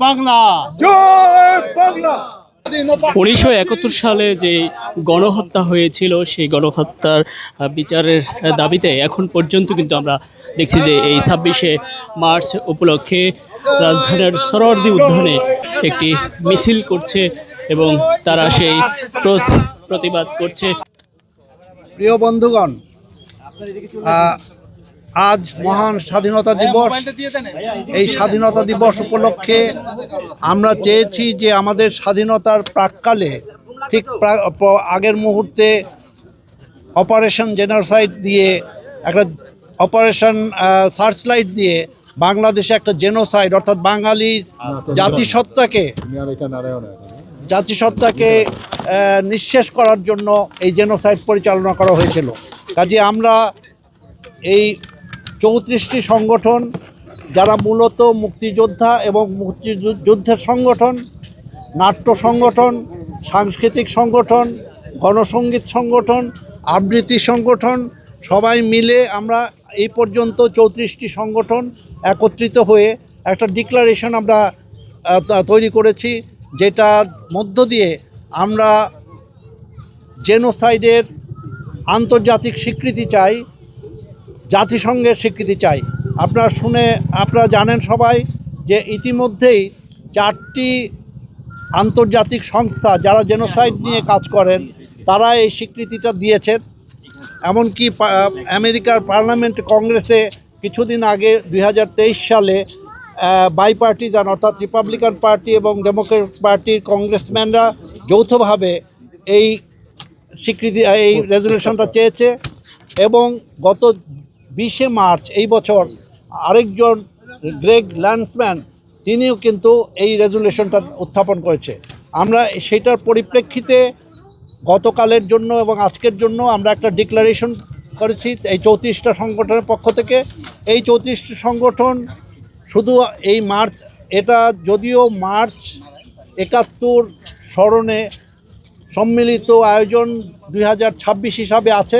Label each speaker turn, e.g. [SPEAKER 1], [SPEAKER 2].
[SPEAKER 1] বাংলা।
[SPEAKER 2] জয় বাংলা।
[SPEAKER 3] 1971 সালে যে গণহত্যা হয়েছিল সেই গণহত্যার বিচারের দাবিতে এখন পর্যন্ত কিন্তু আমরা দেখছি যে এই 26শে মার্চ উপলক্ষে রাজধানীর সোহরাওয়ার্দী উদ্যানে একটি মিছিল করছে এবং তারা সেই প্রতিবাদ করছে।
[SPEAKER 2] প্রিয় বন্ধুগণ, আজ মহান স্বাধীনতা দিবস। এই স্বাধীনতা দিবস উপলক্ষে আমরা চেয়েছি যে আমাদের স্বাধীনতার প্রাক্কালে ঠিক আগের মুহূর্তে অপারেশন জেনোসাইড দিয়ে একটা অপারেশন সার্চলাইট দিয়ে বাংলাদেশে একটা জেনোসাইড অর্থাৎ বাঙালি জাতিসত্তাকে নিঃশেষ করার জন্য এই জেনোসাইড পরিচালনা করা হয়েছিল। কাজে আমরা এই 34টি সংগঠন, যারা মূলত মুক্তিযোদ্ধা এবং মুক্তিযুদ্ধের সংগঠন, নাট্য সংগঠন, সাংস্কৃতিক সংগঠন, গণসঙ্গীত সংগঠন, আবৃত্তি সংগঠন, সবাই মিলে আমরা এই পর্যন্ত 34টি সংগঠন একত্রিত হয়ে একটা ডিক্লারেশন আমরা তৈরি করেছি, যেটা মধ্য দিয়ে আমরা জেনোসাইডের আন্তর্জাতিক স্বীকৃতি চাই, জাতিসংঘের স্বীকৃতি চাই। আপনারা জানেন সবাই যে ইতিমধ্যেই 4টি আন্তর্জাতিক সংস্থা যারা জেনোসাইড নিয়ে কাজ করেন তারা এই স্বীকৃতিটা দিয়েছেন। এমনকি আমেরিকার পার্লামেন্ট কংগ্রেসে কিছুদিন আগে 2023 সালে বাইপার্টিজান অর্থাৎ রিপাবলিকান পার্টি এবং ডেমোক্রেট পার্টির কংগ্রেসম্যানরা যৌথভাবে এই রেজুলেশনটা চেয়েছে এবং গত 20শে মার্চ এই বছর আরেকজন গ্রেগ ল্যান্সম্যান তিনিও কিন্তু এই রেজুলেশনটা উত্থাপন করেছে। আমরা সেটার পরিপ্রেক্ষিতে গতকালের জন্য এবং আজকের জন্য আমরা একটা ডিক্লারেশন করেছি এই 34টা সংগঠনের পক্ষ থেকে। এই 34টি সংগঠন শুধু এই মার্চ, এটা যদিও মার্চ 71 স্মরণে সম্মিলিত আয়োজন 2026 হিসাবে আছে,